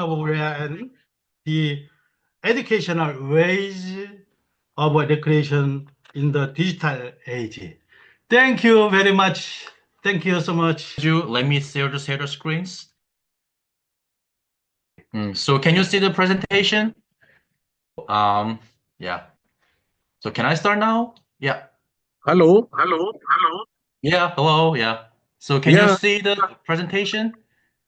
WREA and the educational ways of recreation in the digital age. Thank you very much. Thank you so much. Let me share the screens. So can you see the presentation? Yeah. So can I start now? Yeah. Hello. Yeah, hello. Yeah. So can you see the presentation?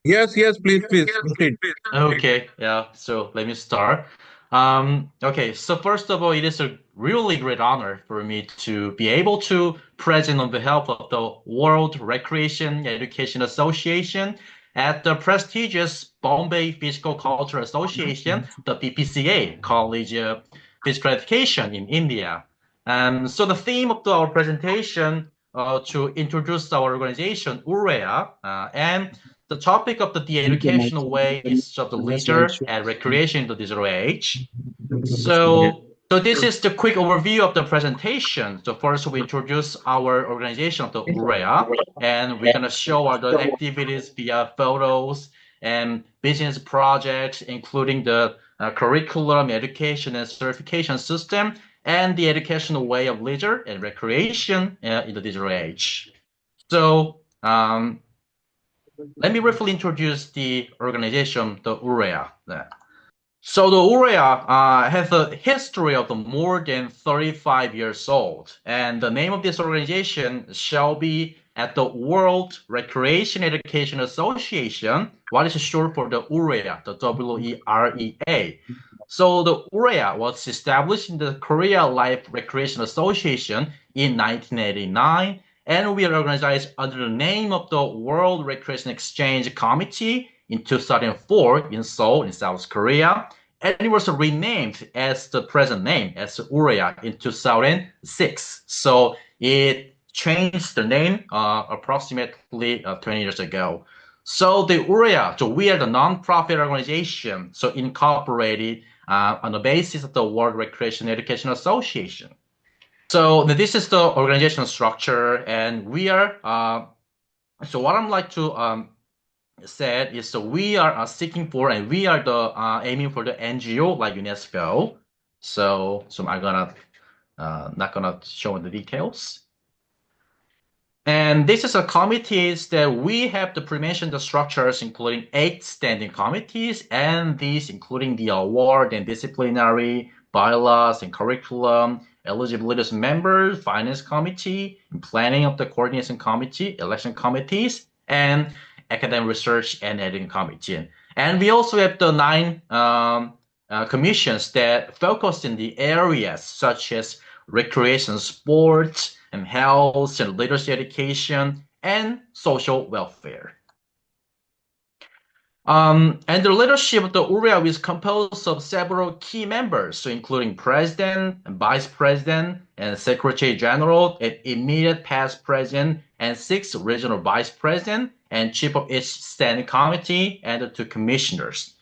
Yes, please proceed. Okay, yeah. So let me start. Okay, so first of all, it is a really great honor for me to be able to present on behalf of the World Recreation Education Association at the prestigious Bombay Physical Culture Association, the P.C.A College of Physical Education in India. So the theme of our presentation to introduce our organization, WREA, and the topic of the educational ways of the leisure and recreation in the digital age. So this is the quick overview of the presentation. So first we introduce our organization of the WREA, and we're going to show our the activities via photos and business projects, including the curriculum, education, and certification system, and the educational way of leisure and recreation in the digital age. So let me briefly introduce the organization, the WREA. So the WREA has a history of more than 35 years old, and the name of this organization shall be at the World Recreation Education Association, what is short for the WREA, the WREA. So the WREA was established in the Korea Life Recreation Association in 1989, and we are organized under the name of the World Recreation Exchange Committee in 2004 in Seoul, in South Korea, and it was renamed as the present name as WREA in 2006. So it changed the name approximately 20 years ago. So the WREA, so we are the non-profit organization, so incorporated on the basis of the World Recreation Education Association. So this is the organizational structure, and we are, so what I'd like to say is that we are seeking for, and we are the aiming for the NGO like UNESCO. So I'm gonna, not gonna show the details. And this is a committees that we have to mention the structures, including 8 standing committees, and these including the award and disciplinary, bylaws and curriculum, eligibility members, finance committee, planning of the coordination committee, election committees, and academic research and editing committee. And we also have the 9 commissions that focus in the areas such as recreation, sports, and health, and literacy education, and social welfare. And the leadership of the WREA is composed of several key members, so including president, and vice president, and secretary general, and immediate past president, and 6 regional vice president, and chief of each standing committee, and the 2 commissioners.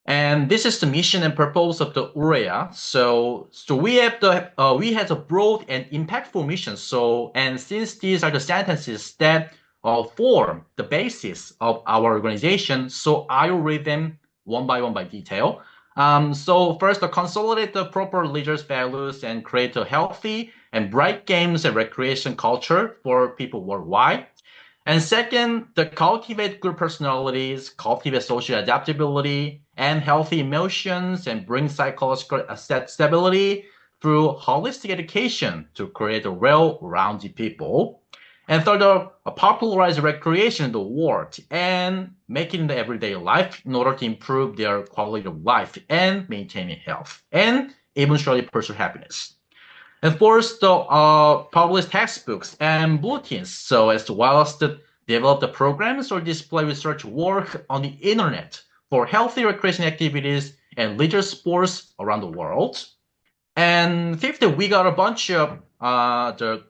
And this is the mission and purpose of the WREA. So we have a broad and impactful mission. So, and since these are the sentences that form the basis of our organization, so I will read them one by detail. So first, to consolidate the proper leaders' values and create a healthy and bright games and recreation culture for people worldwide. And second, to cultivate good personalities, cultivate social adaptability, and healthy emotions, and bring psychological stability through holistic education to create a well-rounded people. And third, popularize recreation in the world and make it in the everyday life in order to improve their quality of life and maintaining health, and eventually pursue happiness. And fourth, publish textbooks and bulletins, so as well as to develop the programs or display research work on the internet for healthy recreation activities and leisure sports around the world. And fifth, we got a bunch of the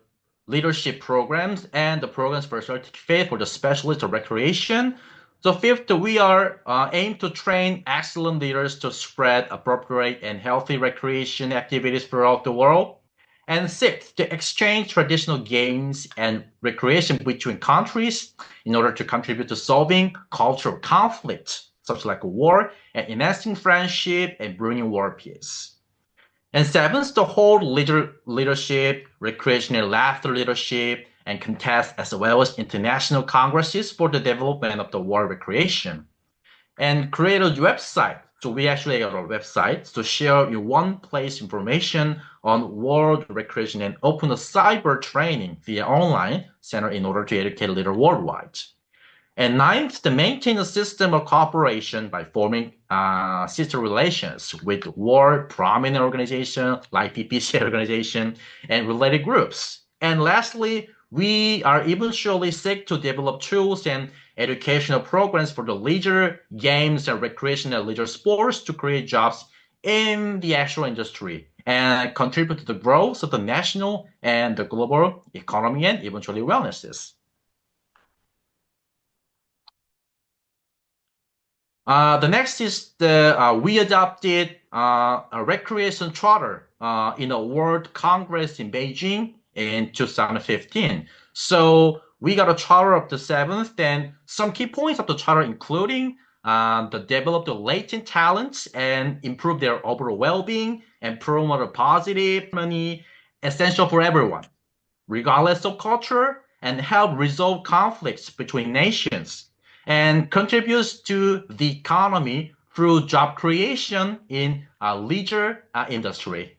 leadership programs and the programs for certificate for the specialist of recreation. So fifth, we are aim to train excellent leaders to spread appropriate and healthy recreation activities throughout the world. And sixth, to exchange traditional games and recreation between countries in order to contribute to solving cultural conflict such like war, and enhancing friendship and bringing world peace. And seventh, the whole leadership, recreational laughter leadership, and contests as well as international congresses for the development of the world recreation. And create a website. So we actually got a website to share in one place information on world recreation and open a cyber training via online center in order to educate leaders worldwide. And ninth, to maintain a system of cooperation by forming sister relations with world prominent organizations like P.C.A organization and related groups. And lastly, we are eventually seek to develop tools and educational programs for the leisure, games, and recreational leisure sports to create jobs in the actual industry and contribute to the growth of the national and the global economy and eventually wellnesses. The next is we adopted a recreation charter in a World Congress in Beijing in 2015. So we got a charter of the seventh, and some key points of the charter including the develop the latent talents and improve their overall well-being and promote a positive harmony essential for everyone, regardless of culture, and help resolve conflicts between nations, and contributes to the economy through job creation in leisure industry.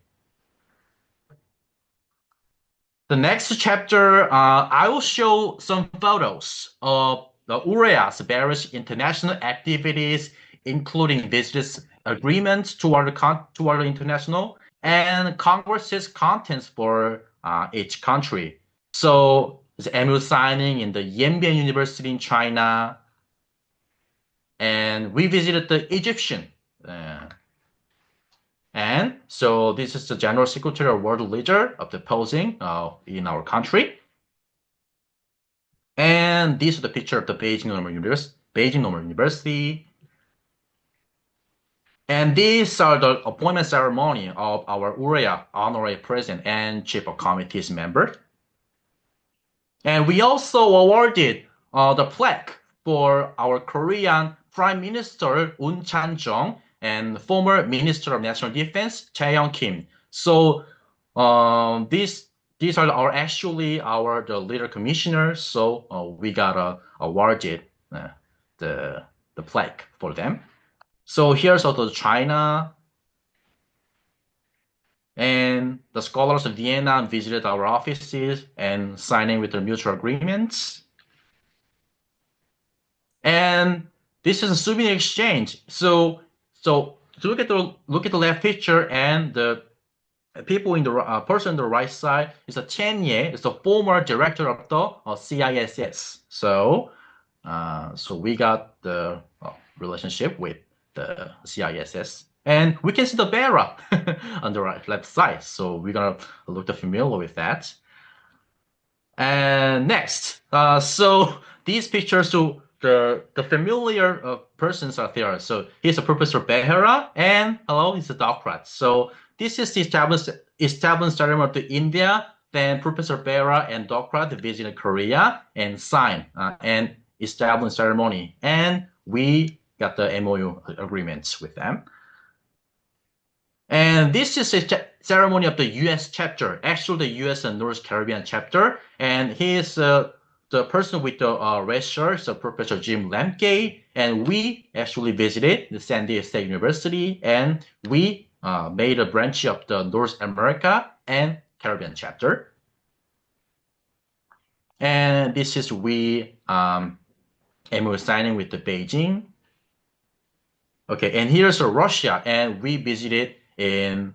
The next chapter, I will show some photos of the WREA's various international activities, including business agreements toward the international and Congress's contents for each country. So the MOU signing in the Yanbian University in China, and we visited the Egyptian. And so this is the General Secretary or World Leader of the posing in our country. And this is the picture of the Beijing Normal University. And these are the appointment ceremony of our WREA honorary president and chief of committee's member. And we also awarded the plaque for our Korean Prime Minister Un Chan-jung and former Minister of National Defense Chae Kim. So these are the leader commissioners. So we got awarded the plaque for them. So here's also China, and the scholars of Vienna visited our offices and signing with the mutual agreements. And this is a souvenir exchange. So look at the left picture, and the people in the person on the right side is Chen Ye, is the former director of the CISS. So we got the relationship with the CISS, and we can see the bearer on the left side. So we're gonna look familiar with that. And next, so these pictures, so the familiar persons are there. So here's a Professor Behera, and hello, he's a Doctorate. So this is the established ceremony of India. Then Professor Behera and Doctorate visited Korea and signed an established ceremony, and we got the MOU agreements with them. And this is a ceremony of the U.S. chapter, actually the U.S. and North Caribbean chapter, and he is the person with the red shirt, so Professor Jim Lemke, and we actually visited the San Diego State University, and we made a branch of the North America and Caribbean chapter. And this is we MOU signing with the Beijing. Okay, and here's Russia, and we visited in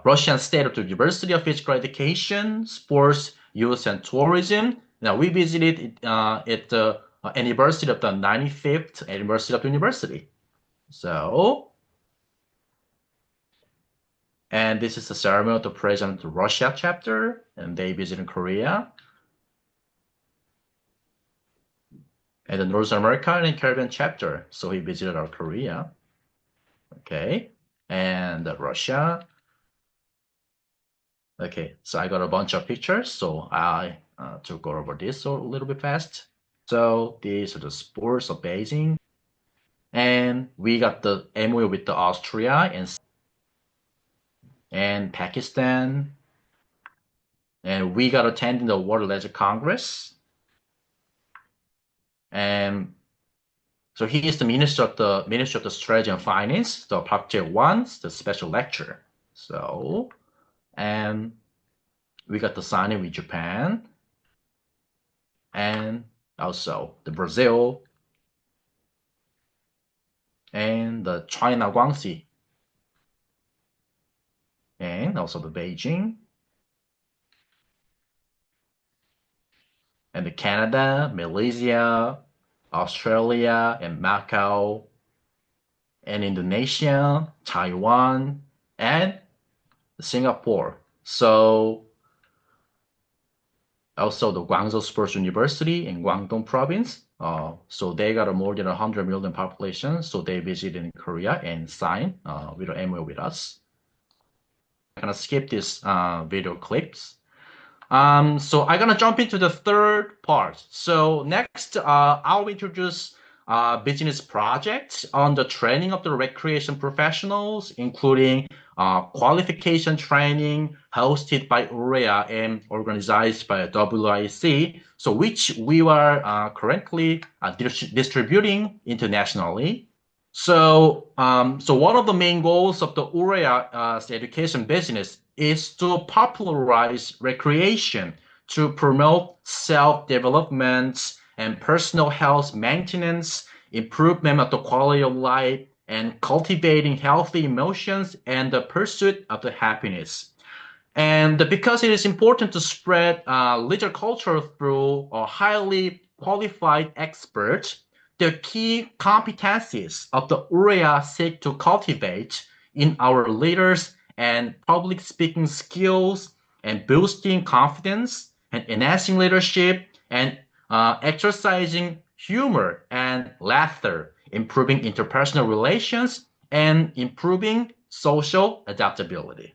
Russian State of the University of Physical Education, Sports, Youth, and Tourism. Now we visited at the anniversary of the 95th anniversary of the university. So, and this is the ceremony of the president of the Russia chapter, and they visited Korea. And the North American and Caribbean chapter, so he visited our Korea. Okay, and Russia. Okay, so I got a bunch of pictures, so I to go over this a little bit fast. So these are the sports of Beijing. And we got the MOU with the Austria and Pakistan. And we got attending the World Leisure Congress. And so he is the Minister of the Strategy and Finance, the Project 1, the special lecturer. So, and we got the signing with Japan and also the Brazil and the China Guangxi and also the Beijing and the Canada, Malaysia, Australia, and Macau, and Indonesia, Taiwan, and Singapore. So also the Guangzhou Sports University in Guangdong Province. So they got a more than 100 million population. So they visited in Korea and signed with an MOU with us. I'm gonna skip these video clips. So I'm gonna jump into the third part. So next, I'll introduce business projects on the training of the recreation professionals, including qualification training hosted by WREA and organized by WREA, so which we are currently distributing internationally. So, one of the main goals of the WREA education business is to popularize recreation to promote self-development and personal health maintenance, improvement of the quality of life, and cultivating healthy emotions and the pursuit of the happiness. And because it is important to spread leisure culture through a highly qualified experts, the key competencies of the WREA seek to cultivate in our leaders and public speaking skills and boosting confidence and enhancing leadership and exercising humor and laughter, improving interpersonal relations, and improving social adaptability.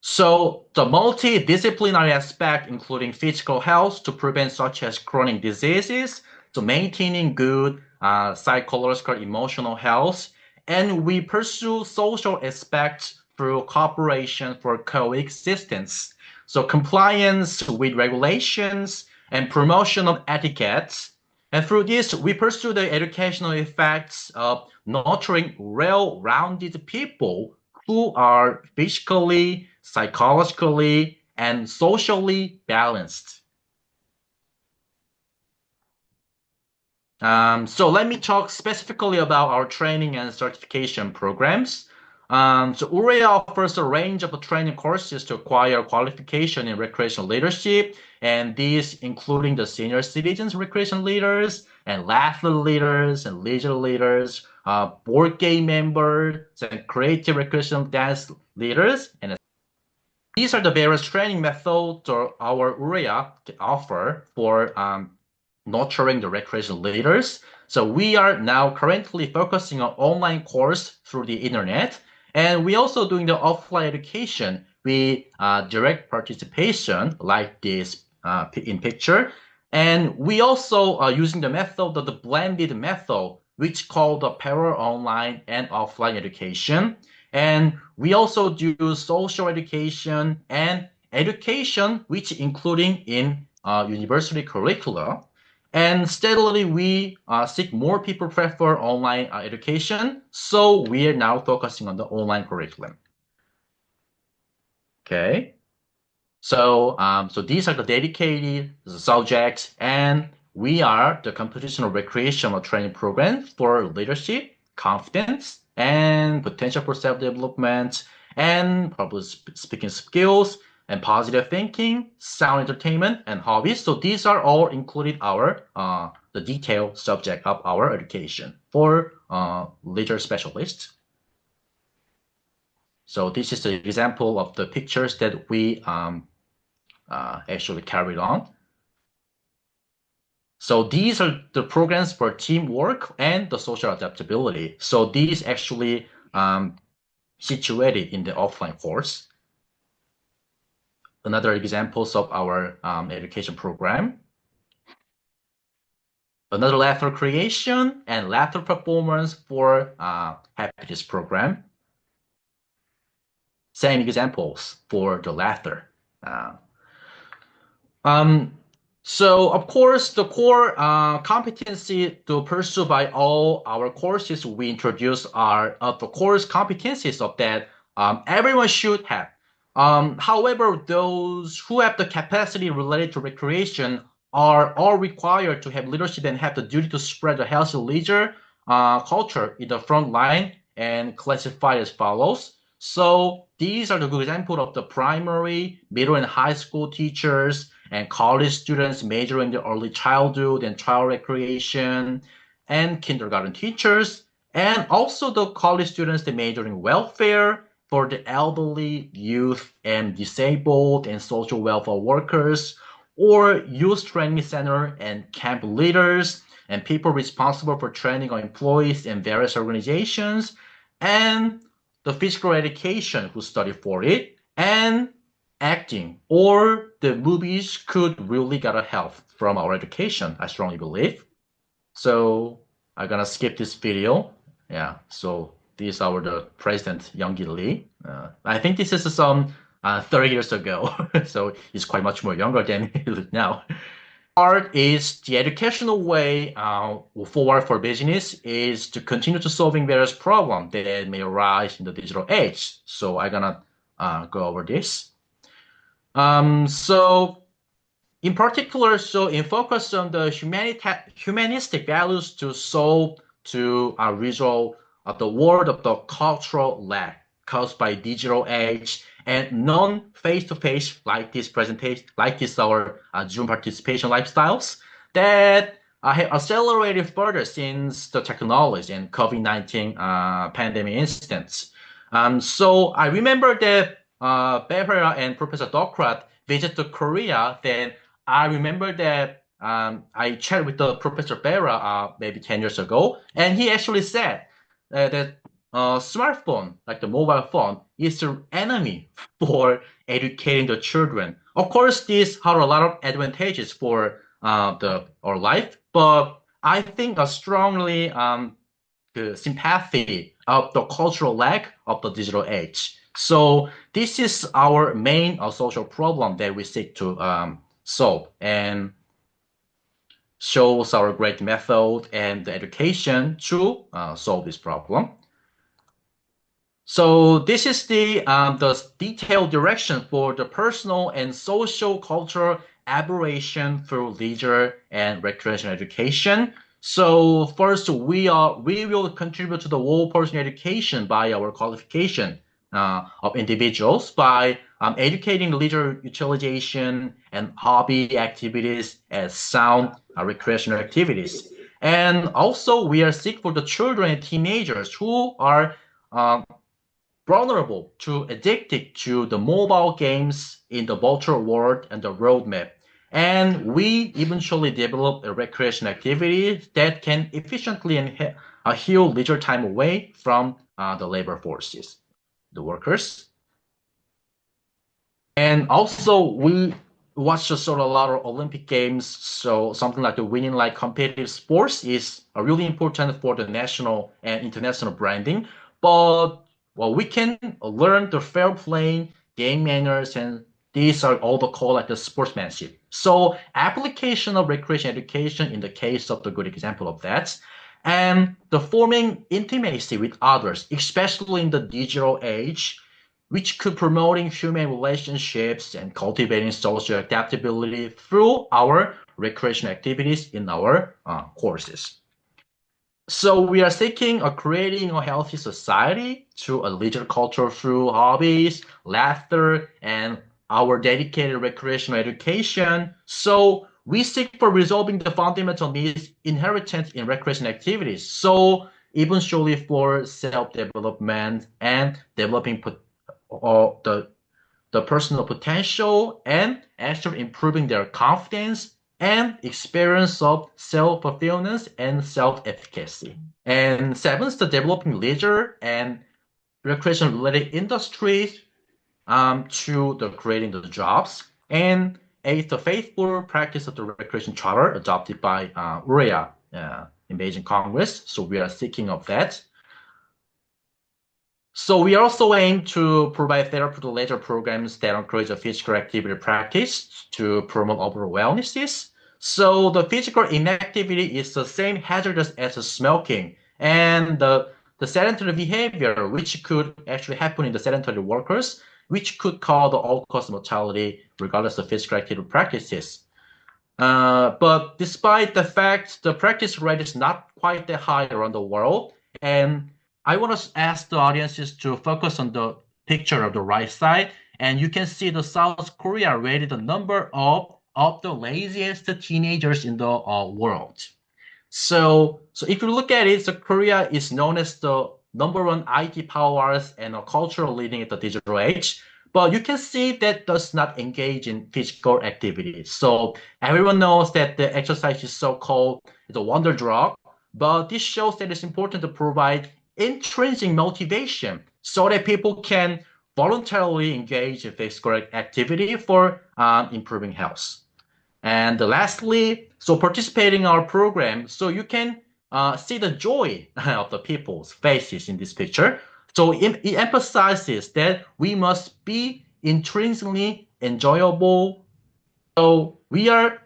So the multidisciplinary aspect, including physical health to prevent such as chronic diseases, to maintaining good psychological, emotional health, and we pursue social aspects through cooperation for coexistence. So compliance with regulations and promotion of etiquette. And through this, we pursue the educational effects of nurturing well-rounded people who are physically, psychologically, and socially balanced. So let me talk specifically about our training and certification programs. So WREA offers a range of training courses to acquire qualification in recreational leadership, and these including the senior citizens recreation leaders, and athlete leaders, and leisure leaders, board game members, and creative recreational dance leaders. And these are the various training methods our WREA offer for nurturing the recreational leaders. So we are now currently focusing on online course through the internet, and we also doing the offline education with direct participation like this in picture. And we also are using the method of the blended method, which called the parallel online and offline education. And we also do social education and education, which including in university curricula. And steadily, we seek more people prefer online education. So we are now focusing on the online curriculum. Okay. So, so these are the dedicated subjects, and we are the computational recreational training program for leadership, confidence, and potential for self-development, and public speaking skills, and positive thinking, sound entertainment, and hobbies. So these are all included our the detailed subject of our education for leader specialists. So this is the example of the pictures that we actually carried on. So these are the programs for teamwork and the social adaptability. So these actually situated in the offline course. Another examples of our education program. another laughter creation and laughter performance for happiness program. Same examples for the laughter. So of course, the core competency to pursue by all our courses we introduce are the course competencies of that everyone should have. However, those who have the capacity related to recreation are all required to have leadership and have the duty to spread the healthy leisure culture in the front line and classify as follows. So these are the good examples of the primary, middle, and high school teachers and college students majoring in early childhood and child recreation, and kindergarten teachers, and also the college students that major in welfare for the elderly, youth, and disabled, and social welfare workers, or youth training center and camp leaders, and people responsible for training of employees in various organizations, and the physical education who study for it, and acting or the movies could really get a help from our education, I strongly believe. So I'm gonna skip this video. Yeah, so these are the President I영기회장의. I think this is some 30 years ago, so he's quite much more younger than he is now. Part is the educational way forward for business is to continue to solving various problems that may arise in the digital age. So I'm gonna go over this. So in particular, so in focus on the humanistic values to solve to resolve the world of the cultural lack caused by digital age and non-face-to-face like this presentation, like this our Zoom participation lifestyles that have accelerated further since the technology and COVID-19 pandemic incidents. So I remember that Barbara and Professor Dockrat visited Korea. Then I remember that I chatted with the Professor Barbara maybe 10 years ago, and he actually said that smartphone, like the mobile phone, is the enemy for educating the children. Of course, this had a lot of advantages for our life, but I think a strongly the sympathy of the cultural lack of the digital age. So this is our main social problem that we seek to solve, and shows our great method and the education to solve this problem. So this is the detailed direction for the personal and social cultural aberration through leisure and recreation education. So first, we will contribute to the whole person education by our qualification of individuals by educating leisure utilization and hobby activities as sound recreational activities. And also, we are seeking for the children and teenagers who are vulnerable to addicted to the mobile games in the virtual world and the roadmap. And we eventually develop a recreation activity that can efficiently heal leisure time away from the labor forces, the workers. And also, we watch sort of a lot of Olympic games, so something like the winning like competitive sports is really important for the national and international branding. But well, we can learn the fair playing, game manners, and these are all the called like the sportsmanship. So application of recreation education in the case of the good example of that, and the forming intimacy with others, especially in the digital age, which could promoting human relationships and cultivating social adaptability through our recreation activities in our courses. So we are seeking creating a healthy society through a leisure culture through hobbies, laughter, and our dedicated recreational education. So we seek for resolving the fundamental needs inherent in recreation activities. So eventually for self-development and developing the personal potential and actually improving their confidence and experience of self-fulfillment and self-efficacy. And seventh, the developing leisure and recreation-related industries to the creating the jobs. And eighth, the faithful practice of the recreation charter adopted by WREA in Beijing Congress. So we are seeking of that. So we also aim to provide therapeutic leisure programs that encourage a physical activity practice to promote overall wellnesses. So the physical inactivity is the same hazardous as smoking, and the sedentary behavior, which could actually happen in the sedentary workers, which could cause the all-cause mortality regardless of physical activity practices. But despite the fact the practice rate is not quite that high around the world, and I want to ask the audiences to focus on the picture of the right side, and you can see the South Korea rated the number of the laziest teenagers in the world. So if you look at it, so Korea is known as the #1 IT powers and a cultural leading at the digital age. But you can see that does not engage in physical activity. So everyone knows that the exercise is so-called the wonder drug, but this shows that it's important to provide intrinsic motivation so that people can voluntarily engage in physical activity for improving health. And lastly, so participating in our program, so you can see the joy of the people's faces in this picture. So it emphasizes that we must be intrinsically enjoyable. So we are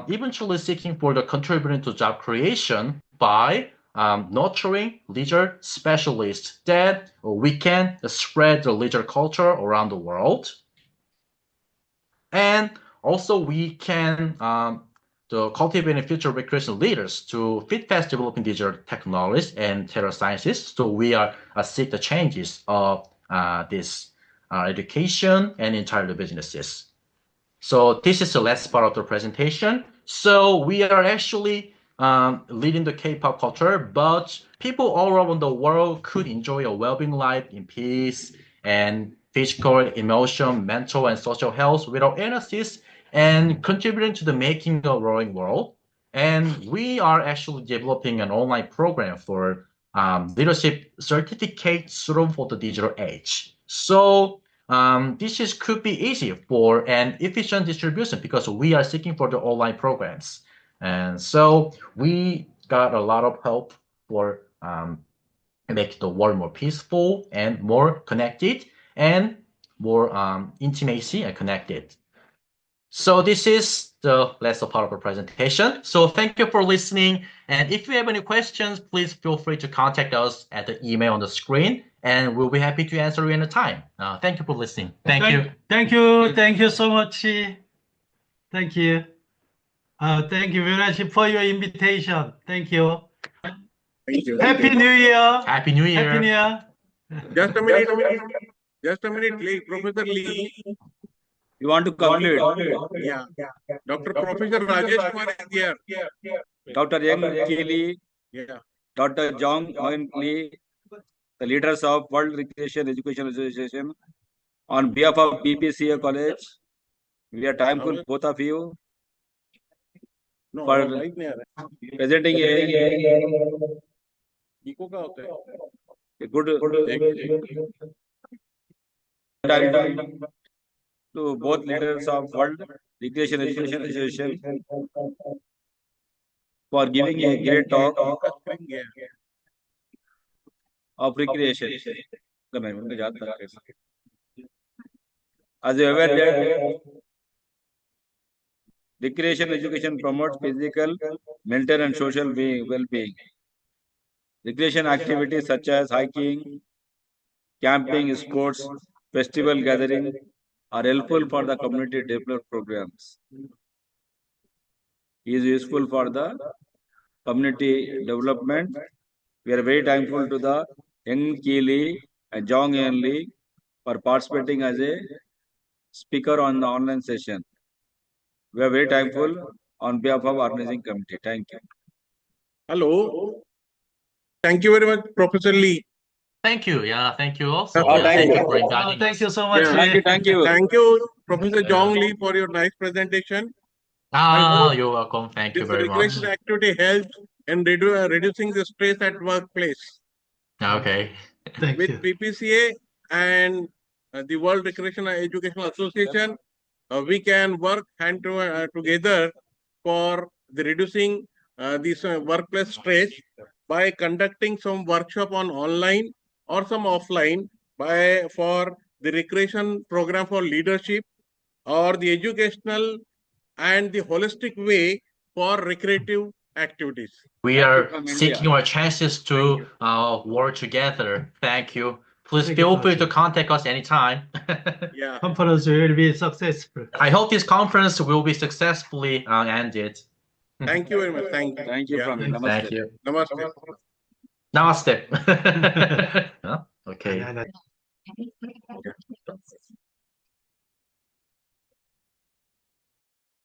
eventually seeking for the contributing to job creation by nurturing leisure specialists that we can spread the leisure culture around the world. And also we can cultivate future recreation leaders to fit fast developing digital technologies and data sciences. So we are seek the changes of this education and entirely businesses. So this is the last part of the presentation. So we are actually leading the K-pop culture, but people all around the world could enjoy a well-being life in peace and physical, emotional, mental, and social health without illnesses, and contributing to the making of a growing world. And we are actually developing an online program for leadership certificates suitable for the digital age. So this could be easy for an efficient distribution because we are seeking for the online programs. And so we got a lot of help for make the world more peaceful and more connected and more intimacy and connected. So this is the last part of our presentation. So thank you for listening. And if you have any questions, please feel free to contact us at the email on the screen, and we'll be happy to answer you in a time. Thank you for listening. Thank you. Thank you so much. Thank you. Thank you very much for your invitation. Thank you. Thank you. Happy New Year. Happy New Year. Happy New Year. Just a minute, Lee. Professor Lee. You want to conclude? Yeah. Dr. Professor Rajesh Kumar is here. Dr. Young Lee, Yeah. Dr. Jong Moin Lee, the leaders of World Recreation Education Association, on behalf of P.C.A College, we are thankful both of you No, for right there. presenting Eco का होता है. a good time to both leaders of World Recreation Education Association for giving a great talk of recreation. As you are aware that recreation education promotes physical, mental and social well-being. Recreation activities such as hiking, camping, sports, festival gathering are helpful for the community development programs. Is useful for the community development. We are very thankful to the Young Lee and Jong Lee for participating as a speaker on the online session. We are very thankful on behalf of organizing committee. Thank you. Hello. Thank you very much, Professor Lee. Thank you. Yeah, thank you also. Oh, Thank thank you you. for inviting Thank us. you so much. Yeah. Thank you. Thank you, Professor Jong Lee, for your nice presentation. You're welcome. Thank you This very much. recreation activity helps in reducing the stress at workplace. Okay. Thank With you. PPCA and the World Recreation Educational Association, we can work hand together for the reducing this workplace stress by conducting some workshop on online or some offline for the recreation program for leadership or the educational and the holistic way for recreative activities. We are seeking our chances to work together. Thank you. Please feel free to contact us anytime. Yeah. Conference will be successful. I hope this conference will be successfully ended. Thank you very much. Thank you. Thank you Yeah. from me. Thank you. Namaste. Namaste. Huh? Okay. 아니, 아니.